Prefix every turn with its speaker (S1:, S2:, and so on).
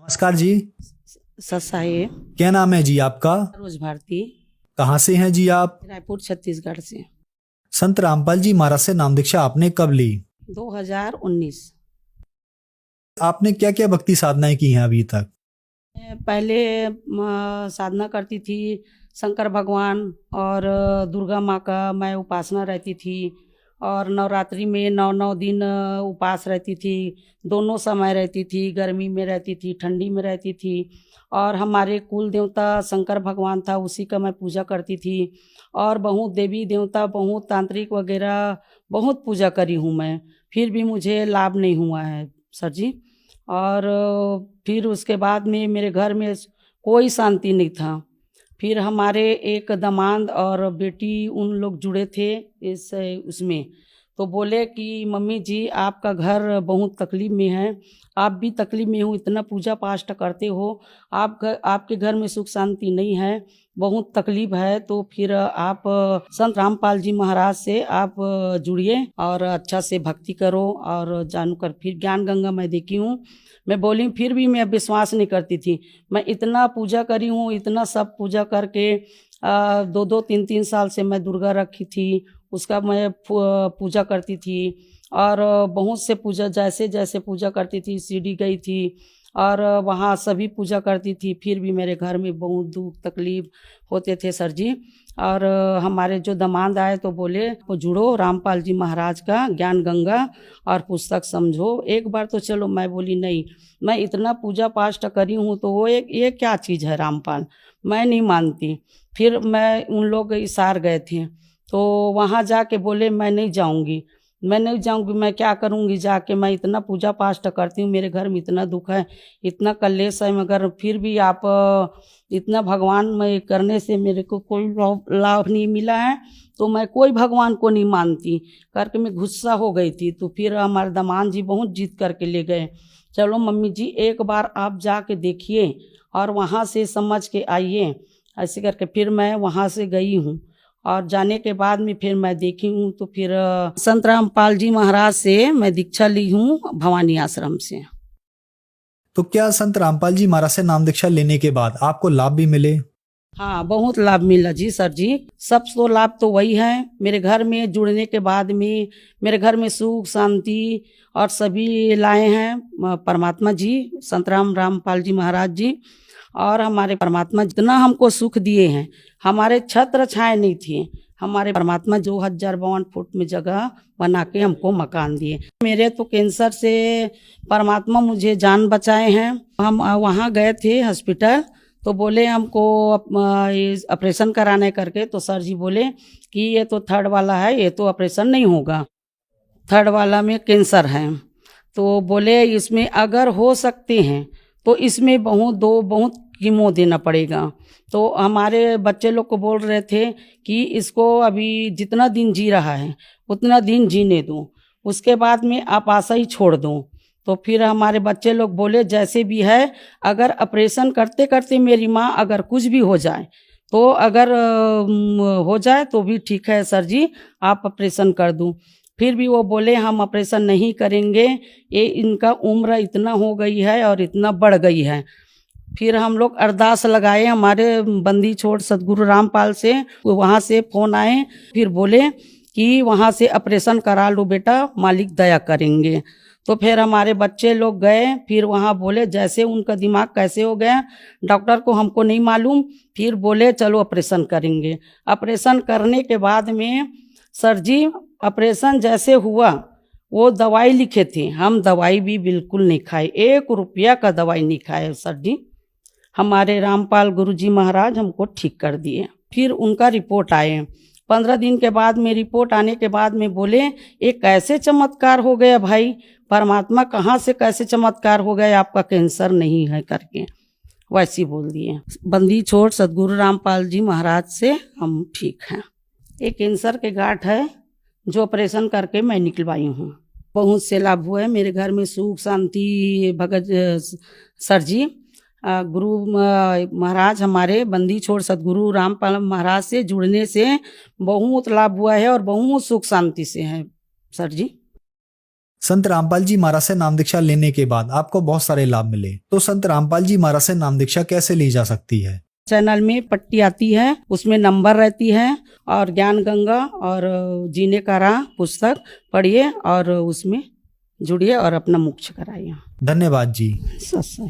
S1: नमस्कार जी।
S2: ससा है।
S1: क्या नाम है जी आपका?
S2: रोज भारती।
S1: कहाँ से हैं जी आप?
S2: रायपुर छत्तीसगढ़ से।
S1: संत रामपाल जी महाराज से नाम दीक्षा आपने कब ली?
S2: 2019।
S1: आपने क्या क्या भक्ति साधनाएं की हैं अभी तक?
S2: मैं पहले साधना करती थी शंकर भगवान और दुर्गा माँ का मैं उपासना रहती थी। और नवरात्रि में 9 दिन उपास रहती थी। दोनों समय रहती थी, गर्मी में रहती थी, ठंडी में रहती थी। और हमारे कुल देवता शंकर भगवान था, उसी का मैं पूजा करती थी। और बहुत देवी देवता, बहुत तांत्रिक वगैरह बहुत पूजा करी हूँ मैं, फिर भी मुझे लाभ नहीं हुआ है सर जी। और फिर उसके बाद में मेरे घर में कोई शांति नहीं था। फिर हमारे एक दामाद और बेटी उन लोग जुड़े थे इस उसमें, तो बोले कि मम्मी जी आपका घर बहुत तकलीफ में है, आप भी तकलीफ में हो, इतना पूजा पाठ करते हो, आपके घर में सुख शांति नहीं है, बहुत तकलीफ है। तो फिर आप संत रामपाल जी महाराज से आप जुड़िए और अच्छा से भक्ति करो और जानू कर। फिर ज्ञान गंगा मैं देखी हूँ। मैं बोली फिर भी मैं विश्वास नहीं करती थी। मैं इतना पूजा करी हूँ, इतना सब पूजा करके 2-2 3-3 साल से मैं दुर्गा रखी थी, उसका मैं पूजा करती थी। और बहुत से पूजा जैसे जैसे पूजा करती थी, सीढ़ी गई थी और वहाँ सभी पूजा करती थी, फिर भी मेरे घर में बहुत दुख तकलीफ होते थे सर जी। और हमारे जो दामाद आए तो बोले वो जुड़ो रामपाल जी महाराज का ज्ञान गंगा और पुस्तक समझो एक बार। तो चलो, मैं बोली नहीं, मैं इतना पूजा पाठ करी हूँ तो वो एक ये क्या चीज़ है रामपाल, मैं नहीं मानती। फिर मैं उन लोग इसार गए थे तो वहाँ जाके बोले मैं नहीं जाऊँगी, मैं नहीं जाऊँगी, मैं क्या करूँगी जाके, मैं इतना पूजा पाठ करती हूँ, मेरे घर में इतना दुख है, इतना कलेश है, मगर फिर भी आप इतना भगवान में करने से मेरे को कोई लाभ नहीं मिला है, तो मैं कोई भगवान को नहीं मानती करके मैं गुस्सा हो गई थी। तो फिर हमारे दामाद जी बहुत जिद करके ले गए, चलो मम्मी जी एक बार आप जाके देखिए और वहाँ से समझ के आइए, ऐसे करके फिर मैं वहाँ से गई हूँ। और जाने के बाद में फिर मैं देखी हूँ तो फिर संत रामपाल जी महाराज से मैं दीक्षा ली हूँ भवानी आश्रम से।
S1: तो क्या संत रामपाल जी महाराज से नाम दीक्षा लेने के बाद आपको लाभ भी मिले?
S2: हाँ, बहुत लाभ मिला जी सर जी। सब तो लाभ तो वही है, मेरे घर में जुड़ने के बाद में मेरे घर में सुख शांति और सभी लाए हैं परमात्मा जी, संत रामपाल जी महाराज जी। और हमारे परमात्मा जितना हमको सुख दिए हैं, हमारे छत्र छाए नहीं थे, हमारे परमात्मा 2052 फुट में जगह बना के हमको मकान दिए। मेरे तो कैंसर से परमात्मा मुझे जान बचाए हैं। हम वहाँ गए थे हॉस्पिटल तो बोले हमको ऑपरेशन कराने करके, तो सर जी बोले कि ये तो 3rd वाला है, ये तो ऑपरेशन नहीं होगा, 3rd वाला में कैंसर है। तो बोले इसमें अगर हो सकते हैं तो इसमें बहुत कीमो देना पड़ेगा। तो हमारे बच्चे लोग को बोल रहे थे कि इसको अभी जितना दिन जी रहा है उतना दिन जीने दो, उसके बाद में आप आशा ही छोड़ दो। तो फिर हमारे बच्चे लोग बोले जैसे भी है, अगर ऑपरेशन करते करते मेरी माँ अगर कुछ भी हो जाए तो अगर हो जाए तो भी ठीक है सर जी, आप ऑपरेशन कर दूँ। फिर भी वो बोले हम ऑपरेशन नहीं करेंगे, ये इनका उम्र इतना हो गई है और इतना बढ़ गई है। फिर हम लोग अरदास लगाए हमारे बंदी छोड़ सदगुरु रामपाल से, वहाँ से फ़ोन आए, फिर बोले कि वहाँ से ऑपरेशन करा लो बेटा, मालिक दया करेंगे। तो फिर हमारे बच्चे लोग गए, फिर वहाँ बोले जैसे उनका दिमाग कैसे हो गया डॉक्टर को हमको नहीं मालूम, फिर बोले चलो ऑपरेशन करेंगे। ऑपरेशन करने के बाद में सर जी ऑपरेशन जैसे हुआ, वो दवाई लिखे थे, हम दवाई भी बिल्कुल नहीं खाए, 1 रुपया का दवाई नहीं खाए सर जी। हमारे रामपाल गुरुजी महाराज हमको ठीक कर दिए। फिर उनका रिपोर्ट आए, 15 दिन के बाद में रिपोर्ट आने के बाद में बोले ये कैसे चमत्कार हो गया भाई, परमात्मा कहाँ से कैसे चमत्कार हो गया, आपका कैंसर नहीं है करके वैसे बोल दिए। बंदी छोड़ सदगुरु रामपाल जी महाराज से हम ठीक हैं। एक कैंसर के गांठ है जो ऑपरेशन करके मैं निकलवाई हूँ। बहुत से लाभ हुए मेरे घर में, सुख शांति। भगत सर जी गुरु महाराज हमारे बंदी छोड़ सदगुरु रामपाल महाराज से जुड़ने से बहुत लाभ हुआ है और बहुत सुख शांति से है सर जी।
S1: संत रामपाल जी महाराज से नाम दीक्षा लेने के बाद आपको बहुत सारे लाभ मिले, तो संत रामपाल जी महाराज से नाम दीक्षा कैसे ली जा सकती है?
S2: चैनल में पट्टी आती है, उसमें नंबर रहती है और ज्ञान गंगा और जीने का राह पुस्तक पढ़िए और उसमें जुड़िए और अपना मोक्ष कराइए।
S1: धन्यवाद जी।
S2: सही।